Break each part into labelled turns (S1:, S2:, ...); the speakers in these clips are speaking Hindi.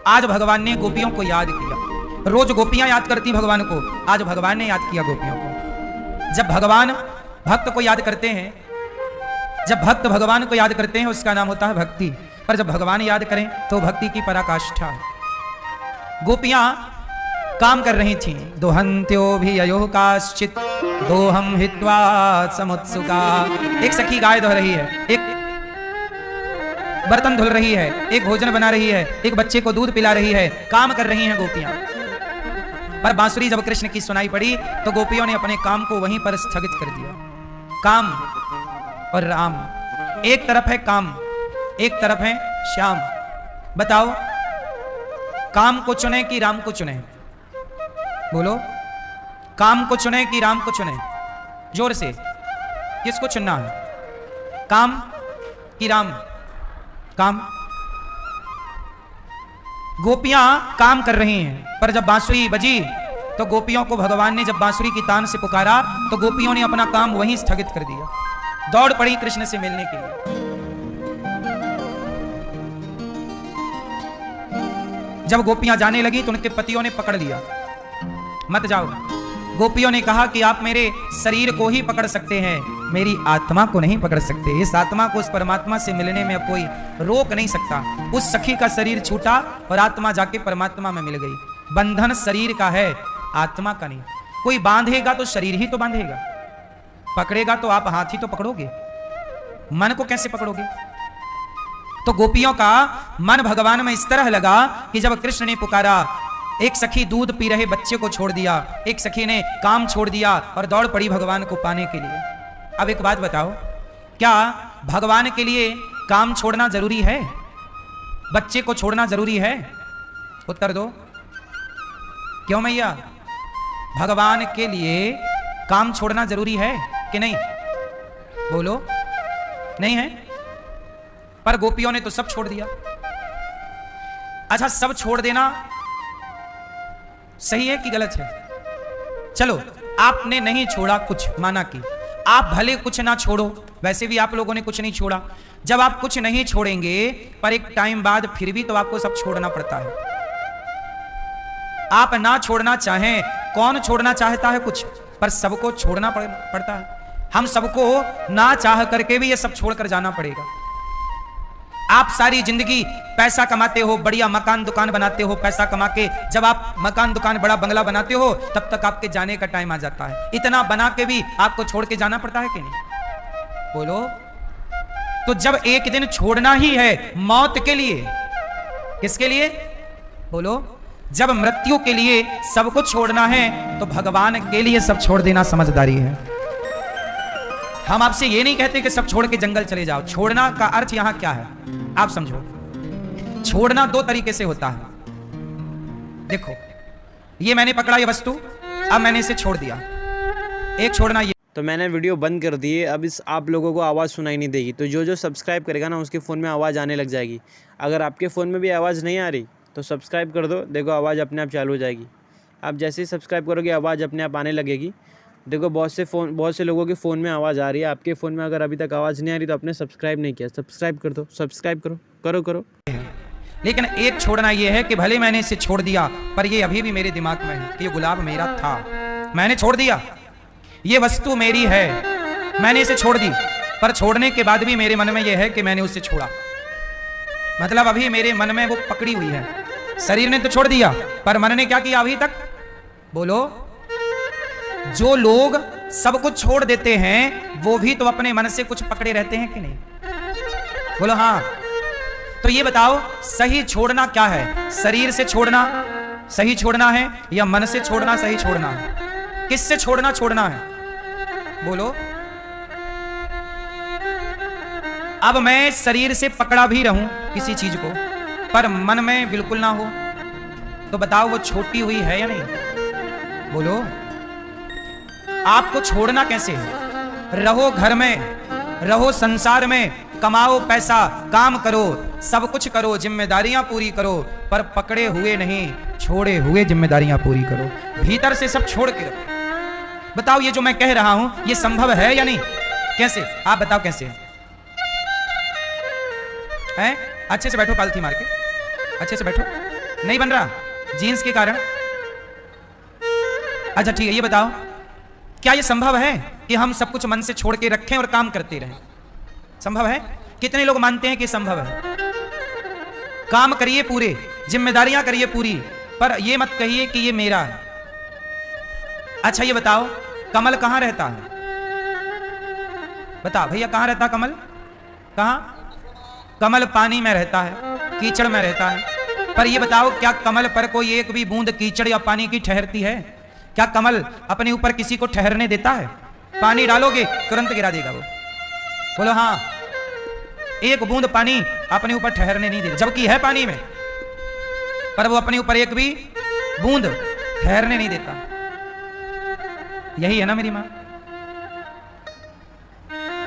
S1: आज भगवान ने गोपियों को याद किया। रोज गोपियां याद करती भगवान को, आज भगवान ने याद किया गोपियों को। जब भगवान भक्त को याद करते हैं, जब भक्त भगवान को याद करते हैं, उसका नाम होता है भक्ति। पर जब भगवान याद करें तो भक्ति की पराकाष्ठा है। गोपियां काम कर रही थी। दोहंत्यो भी अयो काश्चित दोहम हित्वा समुत्सुका। एक सखी गाय धो रही है, एक बर्तन धुल रही है, एक भोजन बना रही है, एक बच्चे को दूध पिला रही है। काम कर रही हैं गोपियां। पर बांसुरी जब कृष्ण की सुनाई पड़ी तो गोपियों ने अपने काम को वहीं पर स्थगित कर दिया। काम और राम, एक तरफ है काम, एक तरफ है श्याम। बताओ काम को चुने कि राम को चुने? बोलो, काम को चुने कि राम को चुने? जोर से, किसको चुनना है? काम कि राम? काम। गोपियां काम कर रही हैं, पर जब बांसुरी बजी तो गोपियों को भगवान ने जब बांसुरी की तान से पुकारा तो गोपियों ने अपना काम वहीं स्थगित कर दिया, दौड़ पड़ी कृष्ण से मिलने के लिए। जब गोपियां जाने लगी तो उनके पतियों ने पकड़ लिया, मत जाओ। गोपियों ने कहा कि आप मेरे शरीर को ही पकड़ सकते हैं, मेरी आत्मा को नहीं पकड़ सकते। इस आत्मा को उस परमात्मा से मिलने में अब कोई रोक नहीं सकता। उस सखी का शरीर छूटा और आत्मा जाके परमात्मा में मिल गई। बंधन शरीर का है, आत्मा का नहीं। कोई बांधेगा तो शरीर ही तो बांधेगा, पकड़ेगा तो आप हाथ ही तो पकड़ोगे, मन को कैसे पकड़ोगे? तो गोपियों का मन भगवान में इस तरह लगा कि जब कृष्ण ने पुकारा, एक सखी दूध पी रहे बच्चे को छोड़ दिया, एक सखी ने काम छोड़ दिया और दौड़ पड़ी भगवान को पाने के लिए। अब एक बात बताओ, क्या भगवान के लिए काम छोड़ना जरूरी है? बच्चे को छोड़ना जरूरी है? उत्तर दो। क्यों मैया? भगवान के लिए काम छोड़ना जरूरी है कि नहीं? बोलो, नहीं है? पर गोपियों ने तो सब छोड़ दिया। अच्छा, सब छोड़ देना सही है कि गलत है? चलो, आपने नहीं छोड़ा कुछ, माना कि आप भले कुछ ना छोड़ो, वैसे भी आप लोगों ने कुछ नहीं छोड़ा। जब आप कुछ नहीं छोड़ेंगे पर एक टाइम बाद फिर भी तो आपको सब छोड़ना पड़ता है। आप ना छोड़ना चाहें, कौन छोड़ना चाहता है कुछ? पर सबको छोड़ना पड़ता है। हम सबको ना चाह करके भी ये सब छोड़कर जाना पड़ेगा। आप सारी जिंदगी पैसा कमाते हो, बढ़िया मकान दुकान बनाते हो, पैसा कमा के जब आप मकान दुकान बड़ा बंगला बनाते हो तब तक आपके जाने का टाइम आ जाता है। इतना बना के भी आपको छोड़ के जाना पड़ता है कि नहीं? बोलो। तो जब एक दिन छोड़ना ही है मौत के लिए, किसके लिए? बोलो। जब मृत्यु के लिए सब कुछ छोड़ना है तो भगवान के लिए सब छोड़ देना समझदारी है। हम आपसे ये नहीं कहते कि सब छोड़ के जंगल चले जाओ। छोड़ना का अर्थ यहां क्या है आप समझो। छोड़ना दो तरीके से होता है। देखो, ये मैंने पकड़ा ये वस्तु, अब मैंने इसे छोड़ दिया। एक छोड़ना ये।
S2: तो मैंने वीडियो बंद कर दी है, अब इस आप लोगों को आवाज़ सुनाई नहीं देगी। तो जो जो सब्सक्राइब करेगा ना उसके फ़ोन में आवाज़ आने लग जाएगी। अगर आपके फ़ोन में भी आवाज़ नहीं आ रही तो सब्सक्राइब कर दो, देखो आवाज़ अपने आप चालू हो जाएगी। आप जैसे ही सब्सक्राइब करोगे आवाज़ अपने आप आने लगेगी। देखो बहुत से लोगों के फ़ोन में आवाज़ आ रही है, आपके फ़ोन में अगर अभी तक आवाज़ नहीं आ रही तो आपने सब्सक्राइब नहीं किया, सब्सक्राइब कर दो, सब्सक्राइब करो।
S1: लेकिन एक छोड़ना ये है कि भले मैंने इसे छोड़ दिया पर ये अभी भी मेरे दिमाग में है कि ये गुलाब मेरा था, मैंने छोड़ दिया। ये वस्तु मेरी है, मैंने इसे छोड़ दी, पर छोड़ने के बाद भी मेरे मन में यह है कि मैंने उसे छोड़ा। मतलब अभी मेरे मन में वो पकड़ी हुई है। शरीर ने तो छोड़ दिया पर मन ने क्या किया अभी तक? बोलो। जो लोग सब कुछ छोड़ देते हैं वो भी तो अपने मन से कुछ पकड़े रहते हैं कि नहीं? बोलो हाँ। तो ये बताओ, सही छोड़ना क्या है? शरीर से छोड़ना सही छोड़ना है या मन से छोड़ना सही छोड़ना है? किससे छोड़ना है? बोलो। अब मैं शरीर से पकड़ा भी रहूं किसी चीज को पर मन में बिल्कुल ना हो तो बताओ वो छोटी हुई है या नहीं? बोलो। आपको छोड़ना कैसे है? रहो घर में, रहो संसार में, कमाओ पैसा, काम करो, सब कुछ करो, जिम्मेदारियां पूरी करो, पर पकड़े हुए नहीं, छोड़े हुए जिम्मेदारियां पूरी करो। भीतर से सब छोड़ के रखो। बताओ ये जो मैं कह रहा हूं ये संभव है या नहीं? कैसे? आप बताओ कैसे है? अच्छे से बैठो, पालथी मार के अच्छे से बैठो। नहीं बन रहा जीन्स के कारण। अच्छा ठीक है, ये बताओ क्या ये संभव है कि हम सब कुछ मन से छोड़ के रखें और काम करते रहें? संभव है? कितने लोग मानते हैं कि संभव है? काम करिए पूरे, जिम्मेदारियां करिए पूरी, पर ये मत कहिए कि ये मेरा है। अच्छा ये बताओ कमल कहां रहता है? बता भैया कहां रहता कमल? कहां? कमल पानी में रहता है, कीचड़ में रहता है। पर ये बताओ क्या कमल पर कोई एक भी बूंद कीचड़ या पानी की ठहरती है? क्या कमल अपने ऊपर किसी को ठहरने देता है? पानी डालोगे तुरंत गिरा देगा वो। बोलो हाँ, एक बूंद पानी अपने ऊपर ठहरने नहीं देता, जबकि है पानी में, पर वो अपने ऊपर एक भी बूंद ठहरने नहीं देता। यही है ना मेरी मां।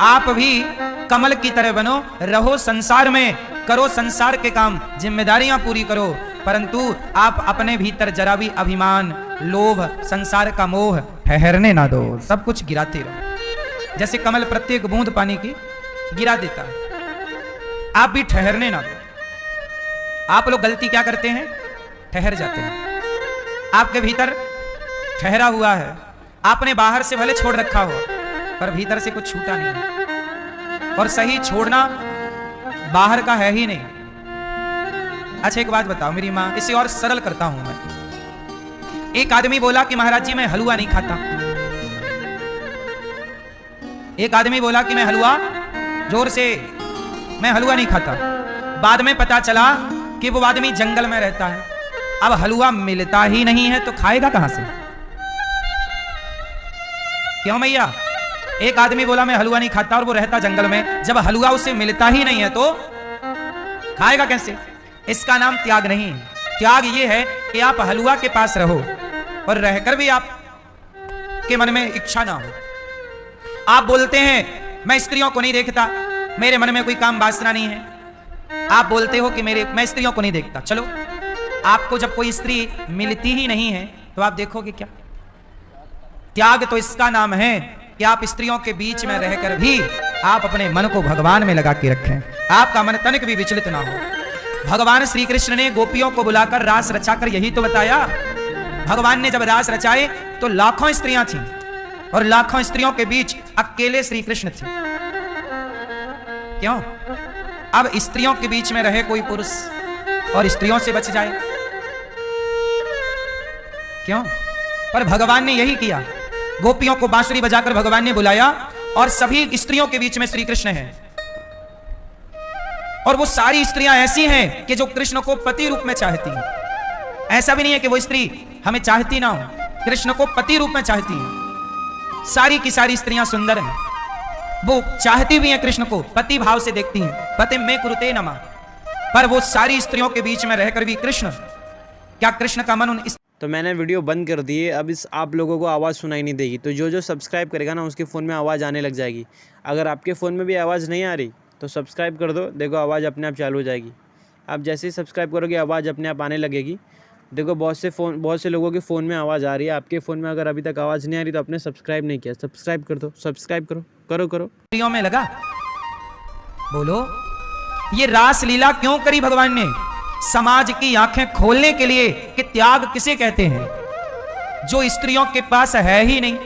S1: आप भी कमल की तरह बनो, रहो संसार में, करो संसार के काम, जिम्मेदारियां पूरी करो, परंतु आप अपने भीतर जरा भी अभिमान, लोभ, संसार का मोह ठहरने ना दो। सब कुछ गिराते रहो, जैसे कमल प्रत्येक बूंद पानी की गिरा देता है, आप भी ठहरने ना दो। आप लोग गलती क्या करते हैं? ठहर जाते हैं। आपके भीतर ठहरा हुआ है, आपने बाहर से भले छोड़ रखा हो, पर भीतर से कुछ छूटा नहीं है। और सही छोड़ना बाहर का है ही नहीं। अच्छा एक बात बताओ मेरी मां, इसे और सरल करता हूं मैं। एक आदमी बोला कि महाराज जी मैं हलवा नहीं खाता। एक आदमी बोला कि मैं हलवा, जोर से, मैं हलवा नहीं खाता। बाद में पता चला कि वो आदमी जंगल में रहता है, अब हलवा मिलता ही नहीं है तो खाएगा कहां से? क्यों भैया? एक आदमी बोला मैं हलवा नहीं खाता और वो रहता जंगल में, जब हलवा उसे मिलता ही नहीं है तो खाएगा कैसे? इसका नाम त्याग नहीं है। त्याग ये है कि आप हलवा के पास रहो और रहकर भी आप के मन में इच्छा ना हो। आप बोलते हैं मैं स्त्रियों को नहीं देखता, मेरे मन में कोई काम वासना नहीं है। आप बोलते हो कि मैं स्त्रियों को नहीं देखता। चलो आपको जब कोई स्त्री मिलती ही नहीं है तो आप देखोगे क्या? त्याग तो इसका नाम है कि आप स्त्रियों के बीच में रहकर भी आप अपने मन को भगवान में लगा के रखें, आपका मन तनिक भी विचलित ना हो। भगवान श्री कृष्ण ने गोपियों को बुलाकर रास रचाकर यही तो बताया। भगवान ने जब रास रचाए तो लाखों स्त्रियां थीं और लाखों स्त्रियों के बीच अकेले श्री कृष्ण थे। क्यों? अब स्त्रियों के बीच में रहे कोई पुरुष और स्त्रियों से बच जाए, क्यों? पर भगवान ने यही किया। गोपियों को बांसुरी बजाकर भगवान ने बुलाया और सभी स्त्रियों के बीच में श्री कृष्ण हैं। और वो सारी स्त्रियां ऐसी हैं कि जो कृष्ण को पति रूप में चाहती हैं। ऐसा भी नहीं है कि वो स्त्री हमें चाहती ना हो, कृष्ण को पति रूप में चाहती है। सारी की सारी स्त्रियां सुंदर हैं, वो चाहती भी हैं कृष्ण को, पति भाव से देखती हैं, पति में कुरुते नमः। पर वो सारी स्त्रियों के बीच में रहकर भी कृष्ण, क्या कृष्ण का मन उन
S2: तो मैंने वीडियो बंद कर दी है। अब इस आप लोगों को आवाज़ सुनाई नहीं देगी, तो जो सब्सक्राइब करेगा ना उसके फ़ोन में आवाज़ आने लग जाएगी। अगर आपके फ़ोन में भी आवाज़ नहीं आ रही तो सब्सक्राइब कर दो, देखो आवाज़ अपने आप चालू हो जाएगी। आप जैसे ही सब्सक्राइब करोगे आवाज़ अपने आप आने लगेगी। देखो बहुत से लोगों के फ़ोन में आवाज़ आ रही है, आपके फ़ोन में अगर अभी तक आवाज़ नहीं आ रही तो आपने सब्सक्राइब नहीं किया, सब्सक्राइब कर दो, सब्सक्राइब करो।
S1: स्त्रियों में लगा। बोलो ये रास लीला क्यों करी भगवान ने? समाज की आंखें खोलने के लिए कि त्याग किसे कहते हैं। जो स्त्रियों के पास है ही नहीं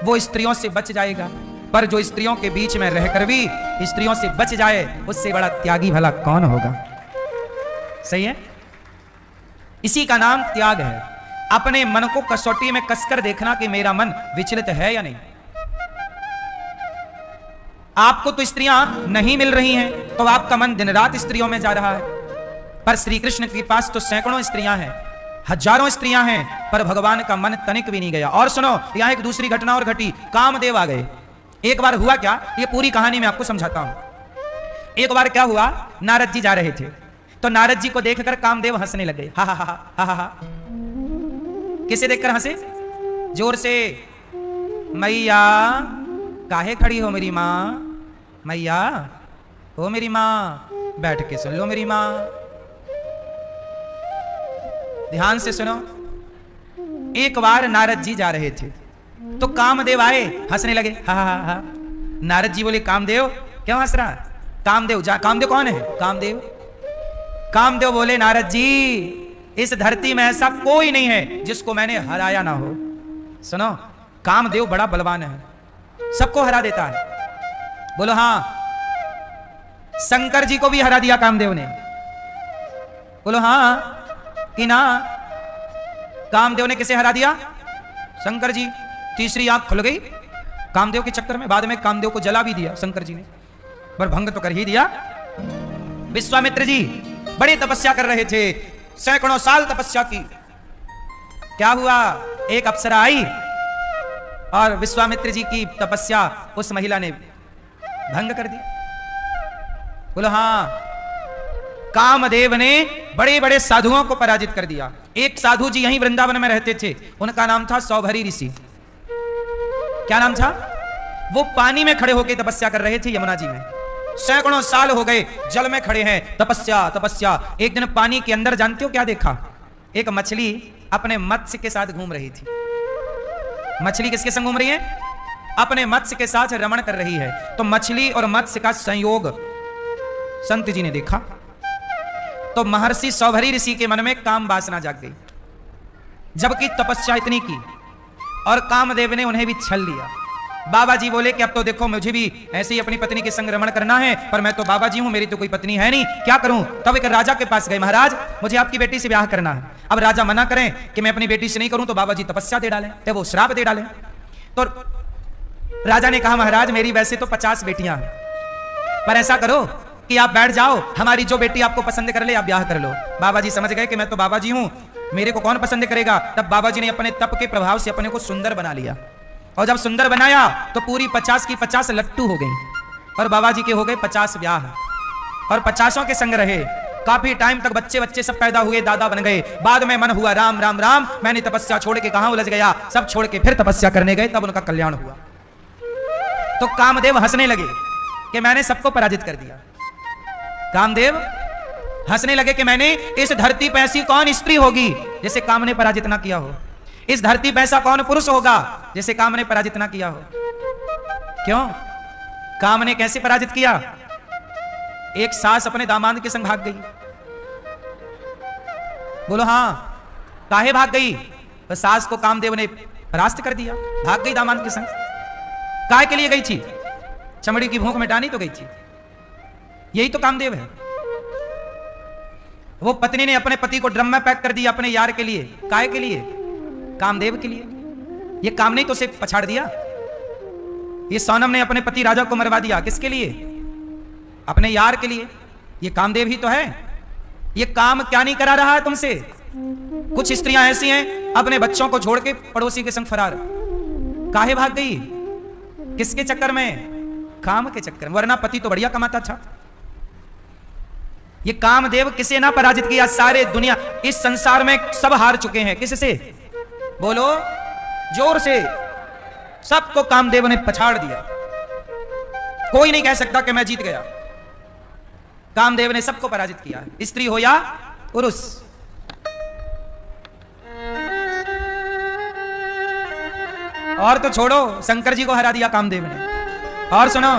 S1: वो स्त्रियों से बच जाएगा, पर जो स्त्रियों के बीच में रहकर भी स्त्रियों से बच जाए उससे बड़ा त्यागी भला कौन होगा? सही है? इसी का नाम त्याग है। अपने मन को कसौटी में कसकर देखना कि मेरा मन विचलित है या नहीं। आपको तो स्त्रियां नहीं मिल रही हैं तो आपका मन दिन रात स्त्रियों में जा रहा है, पर श्री कृष्ण के पास तो सैकड़ों स्त्रियां हैं, हजारों स्त्रियां हैं, पर भगवान का मन तनिक भी नहीं गया। और सुनो, यहां एक दूसरी घटना और घटी। कामदेव आ गए। एक बार हुआ क्या, ये पूरी कहानी मैं आपको समझाता हूं। एक बार क्या हुआ, नारद जी जा रहे थे तो नारद जी को देखकर कामदेव हंसने लगे। हा हा हा हा हा हा। किसे देखकर हंसे? जोर से, मैया काहे खड़ी हो मेरी मां, मैया हो मेरी मां, बैठ के सुन लो मेरी मां। ध्यान से सुनो। एक बार नारद जी जा रहे थे तो कामदेव आए, हंसने लगे। हा हा हा। नारद जी बोले कामदेव क्यों हंस रहा? कामदेव कौन है? कामदेव बोले नारद जी इस धरती में ऐसा कोई नहीं है जिसको मैंने हराया ना हो। सुनो, कामदेव बड़ा बलवान है, सबको हरा देता है। बोलो हाँ। शंकर जी को भी हरा दिया कामदेव ने। बोलो हाँ कि ना। कामदेव ने किसे हरा दिया? शंकर जी। तीसरी आंख खुल गई कामदेव के चक्कर में। बाद में कामदेव को जला भी दिया शंकर जी ने, पर भंग तो कर ही दिया। विश्वामित्र जी बड़ी तपस्या कर रहे थे, सैकड़ों साल तपस्या की। क्या हुआ? एक अप्सरा आई और विश्वामित्र जी की तपस्या उस महिला ने भंग कर दी। बोलो हाँ। कामदेव ने बड़े बड़े साधुओं को पराजित कर दिया। एक साधु जी यहीं वृंदावन में रहते थे, उनका नाम था सौभरी ऋषि। क्या नाम था? वो पानी में खड़े होकर तपस्या कर रहे थे यमुना जी में। सैकड़ों साल हो गए जल में खड़े हैं, तपस्या तपस्या। एक दिन पानी के अंदर जानते हो क्या देखा? एक मछली अपने मत्स्य के साथ घूम रही थी। मछली किसके संग घूम रही है? अपने मत्स्य के साथ रमण कर रही है। तो मछली और मत्स्य का संयोग संत जी ने देखा, तो महर्षि सौभरी ऋषि के मन में काम वासना जाग गई। जबकि तपस्या इतनी की और कामदेव ने उन्हें भी छल लिया। बाबा जी बोले कि अब तो देखो मुझे भी ऐसे ही अपनी पत्नी के संग रमण करना है, पर मैं तो बाबा जी हूं, मेरी तो कोई पत्नी है नहीं, क्या करूं? तब एक राजा के पास गए, महाराज मुझे आपकी बेटी से ब्याह करना है। अब राजा मना करें कि मैं अपनी बेटी से नहीं करूं तो बाबा जी तपस्या दे डालें, तो वो श्राप दे डालें। तो राजा ने कहा महाराज मेरी वैसे तो 50 बेटियां हैं, पर ऐसा करो कि आप बैठ जाओ, हमारी जो बेटी आपको पसंद कर ले आप ब्याह कर लो। बाबा जी समझ गए कि मैं तो बाबा जी हूं, मेरे को कौन पसंद करेगा। तब बाबा जी ने अपने तप के प्रभाव से अपने को सुंदर बना लिया, और जब सुंदर बनाया तो पूरी 50 की 50 लट्टू हो गई, और बाबा जी के हो गए 50 ब्याह, और 50 के संग रहे। काफी टाइम तक बच्चे बच्चे सब पैदा हुए, दादा बन गए। बाद में मन हुआ राम राम राम, मैंने तपस्या छोड़ के कहां उलझ गया। सब छोड़ के फिर तपस्या करने गए, तब उनका कल्याण हुआ। तो कामदेव हंसने लगे कि मैंने सबको पराजित कर दिया। कामदेव हंसने लगे कि मैंने इस धरती पर ऐसी कौन स्त्री होगी जिसे काम ने पराजित ना किया हो। इस धरती पर ऐसा कौन पुरुष होगा जिसे काम ने पराजित ना किया हो। क्यों? काम ने कैसे पराजित किया? एक सास अपने दामाद के संग भाग गई। बोलो हाँ। काहे भाग गई? तो सास को कामदेव ने परास्त कर दिया, भाग गई दामाद के संग। काहे के लिए गई थी? चमड़ी की भूख मिटानी तो गई थी। यही तो कामदेव है। वो पत्नी ने अपने पति को ड्रम में पैक कर दिया अपने यार के लिए। काहे के लिए? कामदेव के लिए। ये काम नहीं तो उसे पछाड़ दिया। ये सोनम ने अपने पति राजा को मरवा दिया, किसके लिए? अपने यार के लिए। ये कामदेव ही तो है। ये काम क्या नहीं करा रहा है तुमसे? कुछ स्त्रियां ऐसी हैं अपने बच्चों को छोड़ के पड़ोसी के संग फरार। काहे भाग गई? किसके चक्कर में? काम के चक्कर में। वरना पति तो बढ़िया कमाता था। ये कामदेव किसे ना पराजित किया? सारे दुनिया इस संसार में सब हार चुके हैं। किससे? बोलो जोर से। सबको कामदेव ने पछाड़ दिया। कोई नहीं कह सकता कि मैं जीत गया। कामदेव ने सबको पराजित किया, स्त्री हो या पुरुष। और तो छोड़ो, शंकर जी को हरा दिया कामदेव ने। और सुनो,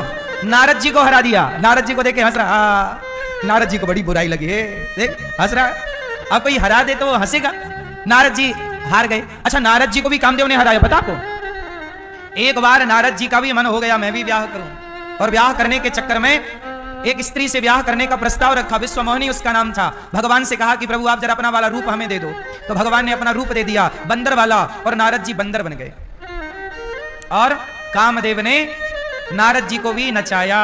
S1: नारद जी को हरा दिया। नारद जी को देखे हंस रहा। नारद जी को बड़ी बुराई लगी है, देख हंस रहा है। अब कोई हरा दे तो वो हंसेगा। नारद जी हार गए। अच्छा, नारद जी को भी कामदेव ने हराया, पता आपको? एक बार नारद जी का भी मन हो गया मैं भी ब्याह करूं, और ब्याह करने के चक्कर में एक स्त्री से ब्याह करने का प्रस्ताव रखा। विश्वमोहिनी उसका नाम था। भगवान से कहा कि प्रभु आप जरा अपना वाला रूप हमें दे दो। तो भगवान ने अपना रूप दे दिया, बंदर वाला, और नारद जी बंदर बन गए। और कामदेव ने नारद जी को भी नचाया।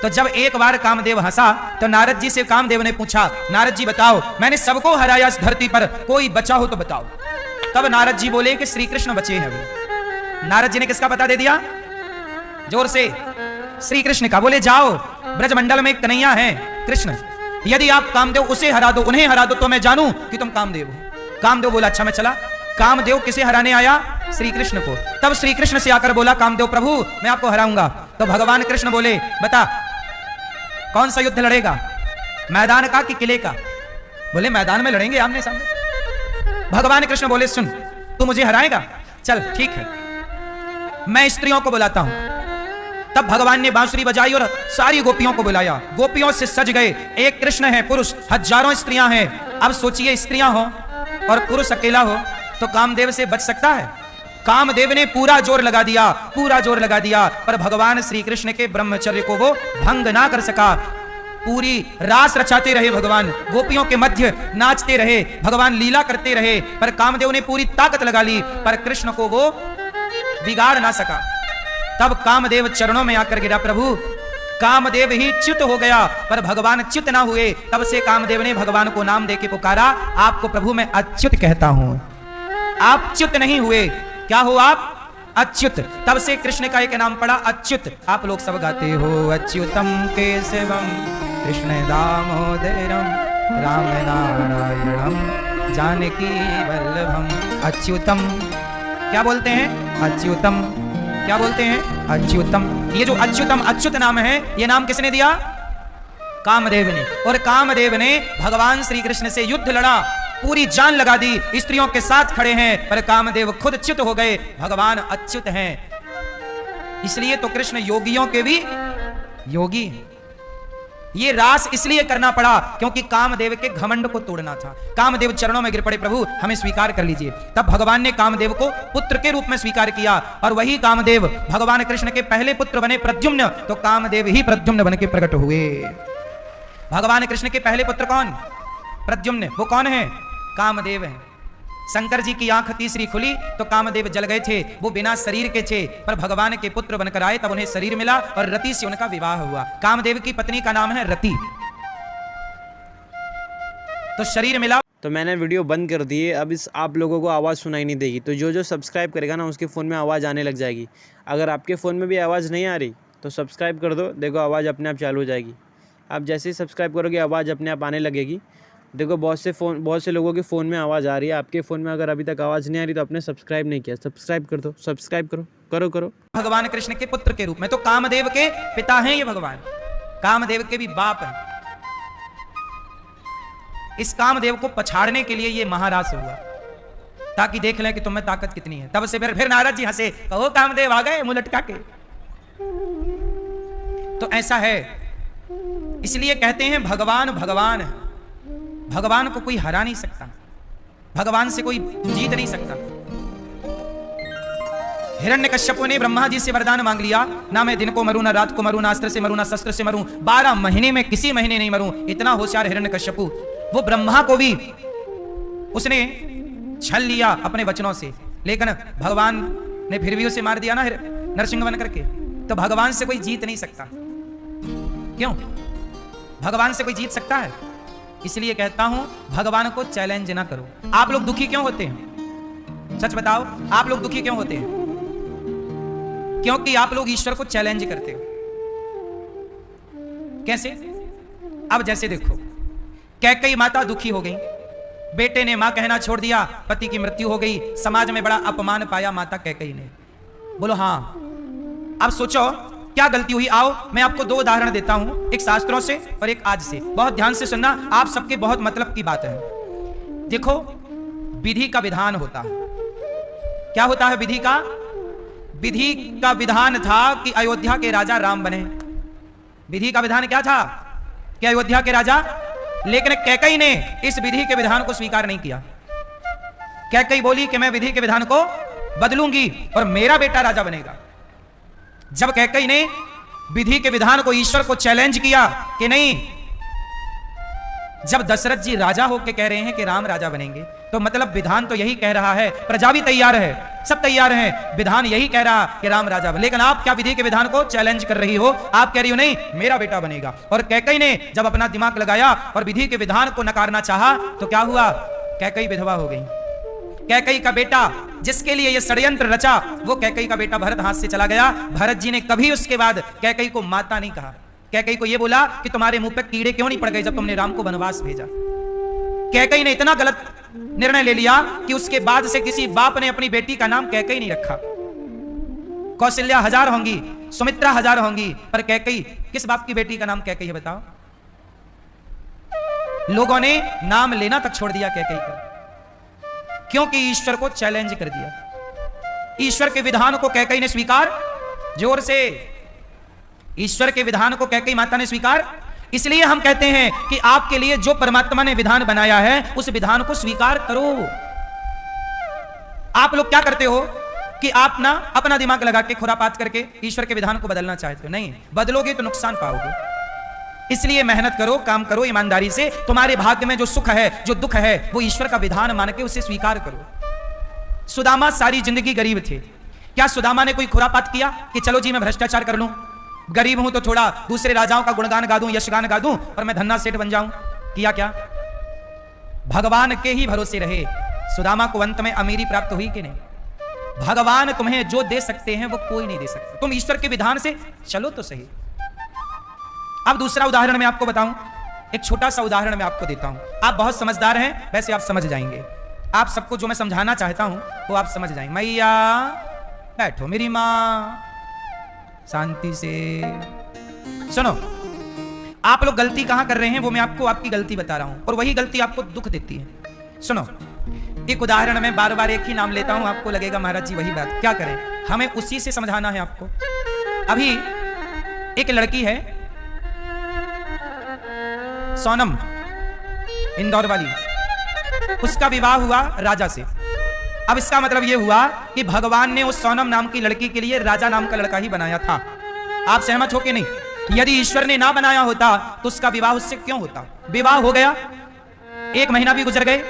S1: तो जब एक बार कामदेव हंसा तो नारद जी से कामदेव ने पूछा, नारद जी बताओ, मैंने सबको हराया इस धरती पर, कोई बचा हो तो बताओ। तब नारद जी बोले कि श्री कृष्ण बचे हैं अभी। नारद जी ने किसका पता दे दिया? जोर से, श्री कृष्ण का। बोले जाओ, ब्रजमंडल में एक कन्हैया है कृष्ण, यदि आप कामदेव उसे हरा दो, उन्हें हरा दो, तो मैं जानूं कि तुम कामदेव हो। कामदेव बोला अच्छा मैं चला। कामदेव किसे हराने आया? श्री कृष्ण को। तब श्री कृष्ण से आकर बोला कामदेव प्रभु मैं आपको हराऊंगा। तो भगवान कृष्ण बोले बता कौन सा युद्ध लड़ेगा, मैदान का कि किले का? बोले मैदान में लड़ेंगे आमने सामने। भगवान कृष्ण बोले सुन, तू मुझे हराएगा? चल ठीक है, मैं स्त्रियों को बुलाता हूं। तब भगवान ने बांसुरी बजाई और सारी गोपियों को बुलाया। गोपियों से सज गए। एक कृष्ण है पुरुष, हजारों स्त्रियां हैं। अब सोचिए, स्त्रियां हो और पुरुष अकेला हो तो कामदेव से बच सकता है? कामदेव ने पूरा जोर लगा दिया, पूरा जोर लगा दिया, पर भगवान श्री कृष्ण के ब्रह्मचर्य को वो भंग ना कर सका। पूरी रास रचाते रहे भगवान, गोपियों के मध्य नाचते रहे भगवान, लीला करते रहे, पर कामदेव ने पूरी ताकत लगा ली, पर कृष्ण को वो बिगाड़ ना सका। तब कामदेव चरणों में आकर गिरा। प्रभु, कामदेव ही च्युत हो गया, पर भगवान च्युत ना हुए। तब से कामदेव ने भगवान को नाम देके पुकारा, आपको प्रभु मैं अच्युत कहता हूं। आप च्युत नहीं हुए, क्या हो आप? अच्युत। तब से कृष्ण का एक नाम पड़ा अच्युत। आप लोग सब गाते हो, अच्युतम केशवम कृष्ण दामोदरम राम नारायणम जानकी वल्लभम। अच्युतम क्या बोलते हैं? अच्युतम। क्या बोलते हैं? अच्युतम। ये जो अच्युतम अच्युत नाम है, ये नाम किसने दिया? कामदेव ने। और कामदेव ने भगवान श्री कृष्ण से युद्ध लड़ा, पूरी जान लगा दी, स्त्रियों के साथ खड़े हैं, पर कामदेव खुद च्युत हो गए। भगवान अच्युत हैं। इसलिए तो कृष्ण योगियों के भी योगी हैं। ये रास इसलिए करना पड़ा क्योंकि कामदेव के घमंड को तोड़ना था। कामदेव चरणों में गिर पड़े, प्रभु हमें स्वीकार कर लीजिए। तब भगवान ने कामदेव को पुत्र के रूप में स्वीकार किया, और वही कामदेव भगवान कृष्ण के पहले पुत्र बने प्रद्युम्न, तो कामदेव ही प्रद्युम्न बन के प्रकट हुए। भगवान कृष्ण के पहले पुत्र कौन? प्रद्युम्न। वो कौन है? कामदेव है। शंकर जी की आंख तीसरी खुली तो कामदेव जल गए थे, वो बिना शरीर के थे, पर भगवान के पुत्र बनकर आए, तब उन्हें शरीर मिला और रति से उनका विवाह हुआ। कामदेव की पत्नी का नाम है रति। तो शरीर मिला।
S2: तो मैंने वीडियो बंद कर दी है, अब इस आप लोगों को आवाज़ सुनाई नहीं देगी। तो जो सब्सक्राइब करेगा ना, उसके फ़ोन में आवाज़ आने लग जाएगी। अगर आपके फ़ोन में भी आवाज़ नहीं आ रही तो सब्सक्राइब कर दो, देखो आवाज़ अपने आप चालू हो जाएगी। आप जैसे ही सब्सक्राइब करोगे आवाज़ अपने आप आने लगेगी। देखो बहुत से लोगों के फ़ोन में आवाज़ आ रही है, आपके फ़ोन में अगर अभी तक आवाज़ नहीं आ रही तो आपने सब्सक्राइब नहीं किया, सब्सक्राइब कर दो, सब्सक्राइब करो।
S1: भगवान कृष्ण के पुत्र के रूप में, तो कामदेव के पिता हैं ये भगवान, कामदेव के भी बाप हैं। इस कामदेव को पछाड़ने के लिए ये महारास हुआ, ताकि देख लें कि तुम में ताकत कितनी है। तब से फिर नारद जी हंसे, कहो कामदेव आ गए मुंह लटका के। तो ऐसा है, इसलिए कहते हैं भगवान भगवान है। भगवान को कोई हरा नहीं सकता, भगवान से कोई जीत नहीं सकता। हिरण्यकश्यपु ने ब्रह्मा जी से वरदान मांग लिया, ना मैं दिन को मरूं, ना रात को मरूं, ना अस्त्र से मरूं, ना शस्त्र से मरूं, 12 महीने में किसी महीने नहीं मरूं। इतना होशियार हिरण्यकश्यपु, वो ब्रह्मा को भी उसने छल लिया अपने वचनों से, लेकिन भगवान ने फिर भी उसे मार दिया ना नरसिंह बन करके। तो भगवान से कोई जीत नहीं सकता। क्यों? भगवान से कोई जीत सकता है? इसलिए कहता हूं भगवान को चैलेंज ना करो। आप लोग दुखी क्यों होते हैं? सच बताओ, आप लोग दुखी क्यों होते हैं? क्योंकि आप लोग ईश्वर को चैलेंज करते हो। कैसे? अब जैसे देखो, कैकेयी माता दुखी हो गई, बेटे ने मां कहना छोड़ दिया, पति की मृत्यु हो गई, समाज में बड़ा अपमान पाया माता कैकेयी ने। बोलो हाँ। अब सोचो क्या गलती हुई। आओ मैं आपको 2 उदाहरण देता हूं, एक शास्त्रों से और एक आज से। बहुत ध्यान से सुनना, आप सबके बहुत मतलब की बात है। देखो, विधि का विधान होता है। क्या होता है विधि का? विधि का विधान था कि अयोध्या के राजा राम बने। विधि का विधान क्या था? कि अयोध्या के राजा। लेकिन कैकेयी ने इस विधि के विधान को स्वीकार नहीं किया। कैकेयी बोली कि मैं विधि के विधान को बदलूंगी और मेरा बेटा राजा बनेगा। जब कैकेयी ने विधि के विधान को, ईश्वर को चैलेंज किया कि नहीं, जब दशरथ जी राजा होकर कह रहे हैं कि राम राजा बनेंगे, तो मतलब विधान तो यही कह रहा है, प्रजा भी तैयार है, सब तैयार हैं, विधान यही कह रहा कि राम राजा बने। लेकिन आप क्या विधि के विधान को चैलेंज कर रही हो? आप कह रही हो नहीं मेरा बेटा बनेगा। और कैकेयी ने जब अपना दिमाग लगाया और विधि के विधान को नकारना चाहा, तो क्या हुआ? कैकेयी विधवा हो गई। कैकेयी का बेटा, जिसके लिए यह षड्यंत्र रचा, वो कैकेयी का बेटा भरत हाथ से चला गया। भरत जी ने कभी उसके बाद कैकेयी को माता नहीं कहा। कैकेयी को यह बोला कि तुम्हारे मुंह पे कीड़े क्यों नहीं पड़ गए जब तुमने राम को वनवास भेजा। कैकेयी ने इतना गलत निर्णय ले लिया कि उसके बाद से किसी बाप ने अपनी बेटी का नाम कैकेयी नहीं रखा। कौशल्या 1000 होंगी, सुमित्रा 1000 होंगी, पर कैकेयी, किस बाप की बेटी का नाम कैकेयी है बताओ? लोगों ने नाम लेना तक छोड़ दिया कैकेयी का, क्योंकि ईश्वर को चैलेंज कर दिया। ईश्वर के विधान को कैकेयी ने स्वीकार, जोर से, ईश्वर के विधान को कैकेयी माता ने स्वीकार इसलिए हम कहते हैं कि आपके लिए जो परमात्मा ने विधान बनाया है उस विधान को स्वीकार करो। आप लोग क्या करते हो कि आप ना अपना दिमाग लगा के खुरापात करके ईश्वर के विधान को बदलना चाहते हो। नहीं, बदलोगे तो नुकसान पाओगे। इसलिए मेहनत करो, काम करो ईमानदारी से। तुम्हारे भाग्य में जो सुख है, जो दुख है, वो ईश्वर का विधान मान के उसे स्वीकार करो। सुदामा सारी जिंदगी गरीब थे। क्या सुदामा ने कोई खुरापात किया कि चलो जी मैं भ्रष्टाचार कर लूं, गरीब हूं तो थोड़ा दूसरे राजाओं का गुणगान गा दूं, यशगान गा दूं और मैं धन्ना सेठ बन जाऊं? किया क्या? भगवान के ही भरोसे रहे। सुदामा को अंत में अमीरी प्राप्त हुई कि नहीं? भगवान तुम्हें जो दे सकते हैं वो कोई नहीं दे सकता। तुम ईश्वर के विधान से चलो तो सही। अब दूसरा उदाहरण मैं आपको बताऊं, एक छोटा सा उदाहरण मैं आपको देता हूं। आप बहुत समझदार हैं, वैसे आप समझ जाएंगे। आप सबको जो मैं समझाना चाहता हूं वो आप समझ जाएंगे। मैया बैठो मेरी मां, शांति से सुनो। आप लोग गलती कहां कर रहे हैं वो मैं आपको आपकी गलती बता रहा हूं, और वही गलती आपको दुख देती है। सुनो, एक उदाहरण में बार बार एक ही नाम लेता हूं, आपको लगेगा महाराज जी वही बात। क्या करें, हमें उसी से समझाना है आपको। अभी एक लड़की है सोनम, इंदौर वाली, उसका विवाह हुआ राजा से। अब इसका मतलब यह हुआ कि भगवान ने उस सोनम नाम की लड़की के लिए राजा नाम का लड़का ही बनाया था। आप सहमत हो कि नहीं? यदि ईश्वर ने ना बनाया होता तो उसका विवाह उससे क्यों होता? विवाह हो गया, 1 महीना भी गुजर गए।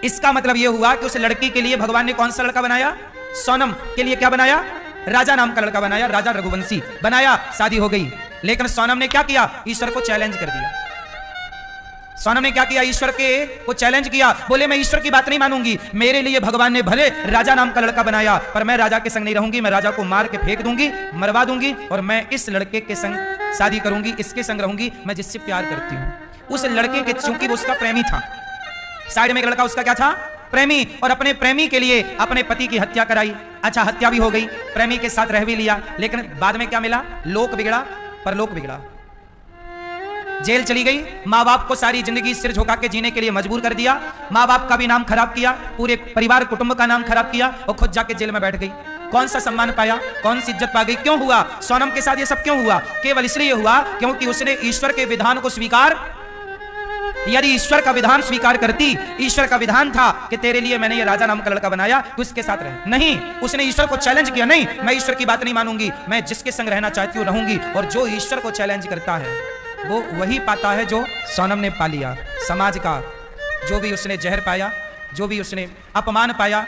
S1: इसका मतलब यह हुआ कि उस लड़की के लिए भगवान ने कौन सा लड़का बनाया? सोनम के लिए क्या बनाया? राजा नाम का लड़का बनाया, राजा रघुवंशी बनाया। शादी हो गई, लेकिन सोनम ने क्या किया? ईश्वर को चैलेंज कर दिया। सोनम ने क्या किया? ईश्वर के को चैलेंज किया। बोले मैं ईश्वर की बात नहीं मानूंगी, मेरे लिए भगवान ने भले राजा नाम का लड़का बनाया पर मैं राजा के संग नहीं रहूंगी, मैं राजा को मार के फेंक दूंगी, मरवा दूंगी, और मैं इस लड़के के संग शादी करूंगी, इसके संग रहूंगी, मैं जिससे प्यार करती हूं। उस लड़के के, चूंकि वो उसका प्रेमी था, साइड में एक लड़का उसका क्या था? प्रेमी, और अपने प्रेमी के लिए अपने पति की हत्या कराई। अच्छा, हत्या भी हो गई, प्रेमी के साथ रह भी लिया, लेकिन बाद में क्या मिला? लोक बिगड़ा, परलोक बिगड़ा। जेल चली गई, माँ बाप को सारी जिंदगी सिर झुका के जीने के लिए मजबूर कर दिया, माँ बाप का भी नाम खराब किया, पूरे परिवार कुटुंब का नाम खराब किया, और खुद जाके जेल में बैठ गई। कौन सा सम्मान पाया? कौन सी इज्जत पा गई? क्यों हुआ? सोनम के साथ ये सब क्यों हुआ? केवल इसलिए हुआ क्योंकि उसने ईश्वर के विधान को स्वीकार। यदि ईश्वर का विधान स्वीकार करती, ईश्वर का विधान था कि तेरे लिए मैंने ये राजा नाम का लड़का बनाया, तो इसके साथ रह। नहीं, उसने ईश्वर को चैलेंज किया। नहीं, मैं ईश्वर की बात नहीं मानूंगी, मैं जिसके संग रहना चाहती हूँ रहूंगी। और जो ईश्वर को चैलेंज करता है वो वही पाता है जो सोनम ने पा लिया। समाज का जो भी उसने जहर पाया, जो भी उसने अपमान पाया,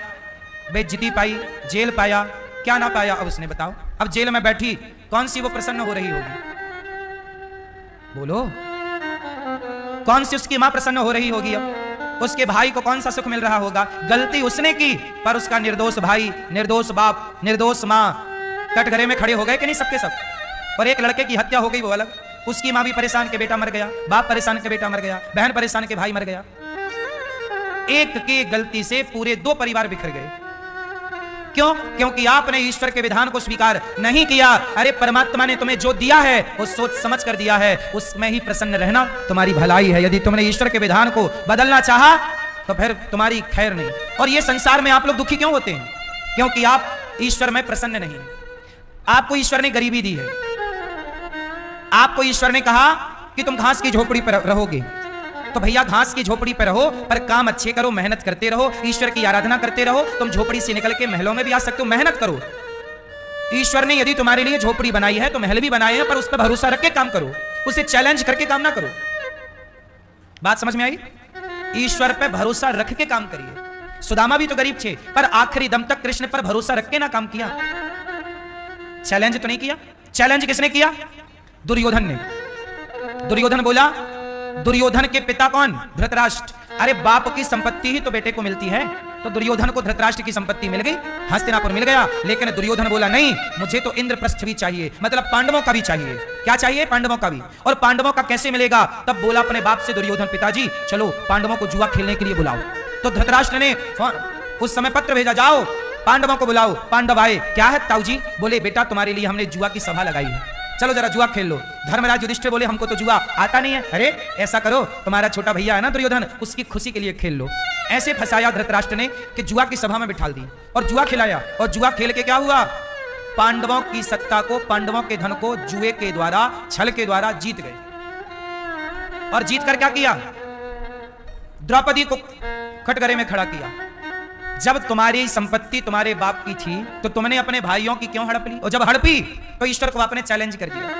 S1: बेइज्जती पाई, जेल पाया, क्या ना पाया? अब उसने बताओ। अब जेल में बैठी कौन सी वो प्रसन्न हो रही होगी? बोलो, कौन सी उसकी मां प्रसन्न हो रही होगी? अब उसके भाई को कौन सा सुख मिल रहा होगा? गलती उसने की, पर उसका निर्दोष भाई, निर्दोष बाप, निर्दोष मां कटघरे में खड़े हो गए कि नहीं? सबके सब। और एक लड़के की हत्या हो गई, वो अलग। उसकी मां भी परेशान के बेटा मर गया, बाप परेशान के बेटा मर गया, बहन परेशान के भाई मर गया। एक की गलती से पूरे 2 परिवार बिखर गए। क्यों? क्योंकि आपने ईश्वर के विधान को स्वीकार नहीं किया। अरे परमात्मा ने तुम्हें जो दिया है वो सोच समझ कर दिया है, उसमें ही प्रसन्न रहना तुम्हारी भलाई है। यदि तुमने ईश्वर के विधान को बदलना चाहा तो फिर तुम्हारी खैर नहीं। और ये संसार में आप लोग दुखी क्यों होते हैं? क्योंकि आप ईश्वर में प्रसन्न नहीं। आपको ईश्वर ने गरीबी दी है, आपको ईश्वर ने कहा कि तुम घास की झोपड़ी पर रहोगे, तो भैया घास की झोपड़ी पर रहो, पर काम अच्छे करो, मेहनत करते रहो, ईश्वर की आराधना करते रहो। तुम झोपड़ी से निकल के महलों में भी आ सकते हो, मेहनत करो। ईश्वर ने यदि तुम्हारे लिए झोपड़ी बनाई है तो महल भी बनाए हैं, पर उस पर भरोसा रख के काम करो, उसे चैलेंज करके काम ना करो। बात समझ में आई? ईश्वर पर भरोसा रख के काम करिए। सुदामा भी तो गरीब थे, पर आखिरी दम तक कृष्ण पर भरोसा रख के ना काम किया। चैलेंज तो नहीं किया। चैलेंज किसने किया? दुर्योधन ने। दुर्योधन बोला, दुर्योधन के पिता कौन? धृतराष्ट्र। अरे बाप की संपत्ति ही तो बेटे को मिलती है, तो दुर्योधन को धृतराष्ट्र की संपत्ति मिल गई, हस्तिनापुर मिल गया। लेकिन दुर्योधन बोला नहीं, मुझे तो इंद्रप्रस्थ भी चाहिए, मतलब पांडवों का भी चाहिए। क्या चाहिए? पांडवों का भी। और पांडवों का कैसे मिलेगा? तब बोला अपने बाप से दुर्योधन, पिताजी चलो पांडवों को जुआ खेलने के लिए बुलाओ। तो धृतराष्ट्र ने उस समय पत्र भेजा, जाओ पांडवों को बुलाओ। पांडव आए। क्या है ताऊ जी? बोले बेटा तुम्हारे लिए हमने जुआ की सभा लगाई है, चलो जरा जुआ खेल लो। धर्मराज युधिष्ठिर बोले हमको तो जुआ आता नहीं है। अरे ऐसा करो, तुम्हारा छोटा भैया है ना दुर्योधन, उसकी खुशी के लिए खेल लो। ऐसे फंसाया धृतराष्ट्र ने कि जुआ की सभा में बिठाल दी और जुआ खिलाया। और जुआ खेल के क्या हुआ? पांडवों की सत्ता को, पांडवों के धन को जुए के द्वारा, छल के द्वारा जीत गए। और जीत कर क्या किया? द्रौपदी को कटघरे में खड़ा किया। जब तुम्हारी संपत्ति तुम्हारे बाप की थी तो तुमने अपने भाइयों की क्यों हड़प ली? और जब हड़पी तो ईश्वर को आपने चैलेंज कर दिया।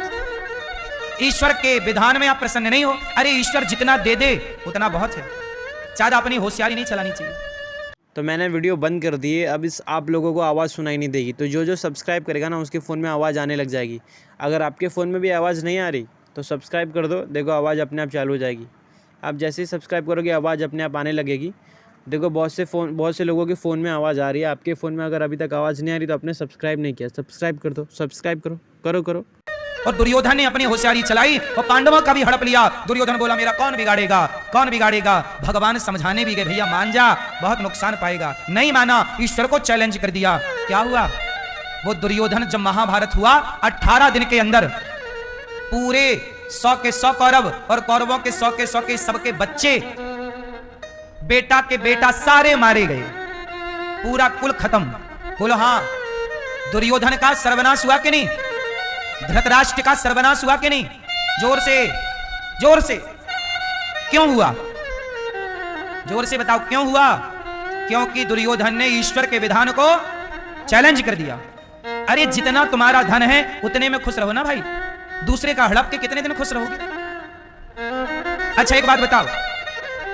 S1: ईश्वर के विधान में आप प्रसन्न नहीं हो। अरे ईश्वर जितना दे दे उतना बहुत है, ज्यादा अपनी होशियारी नहीं चलानी चाहिए।
S2: तो मैंने वीडियो बंद कर दी है। अब इस आप लोगों को आवाज़ सुनाई नहीं देगी। तो जो सब्सक्राइब करेगा ना उसके फ़ोन में आवाज़ आने लग जाएगी। अगर आपके फ़ोन में भी आवाज़ नहीं आ रही तो सब्सक्राइब कर दो, देखो आवाज़ अपने आप चालू हो जाएगी। आप जैसे ही सब्सक्राइब करोगे आवाज़ अपने आप आने लगेगी। देखो बहुत से लोगों के फ़ोन में आवाज़ आ रही है। आपके फ़ोन में अगर अभी तक आवाज़ नहीं आ रही तो आपने सब्सक्राइब नहीं किया, सब्सक्राइब कर दो, सब्सक्राइब करो।
S1: और दुर्योधन ने अपनी होशियारी चलाई और पांडवों का भी हड़प लिया। दुर्योधन बोला मेरा कौन बिगाड़ेगा। भगवान समझाने भी गए, भैया मान जा, बहुत नुकसान पाएगा। नहीं माना, ईश्वर को चैलेंज कर दिया। क्या हुआ? वो दुर्योधन जब महाभारत हुआ 18 दिन के अंदर पूरे 100 के 100 कौरव और कौरवों के 100 के 100 के सबके बच्चे, बेटा के बेटा सारे मारे गए, पूरा कुल खत्म। बोलो हाँ, दुर्योधन का सर्वनाश हुआ कि नहीं? धृतराष्ट्र का सर्वनाश हुआ कि नहीं? जोर से क्यों हुआ? जोर से बताओ क्यों हुआ? क्योंकि दुर्योधन ने ईश्वर के विधान को चैलेंज कर दिया। अरे जितना तुम्हारा धन है उतने में खुश रहो ना भाई, दूसरे का हड़प के कितने दिन खुश रहोगे? अच्छा एक बात बताओ,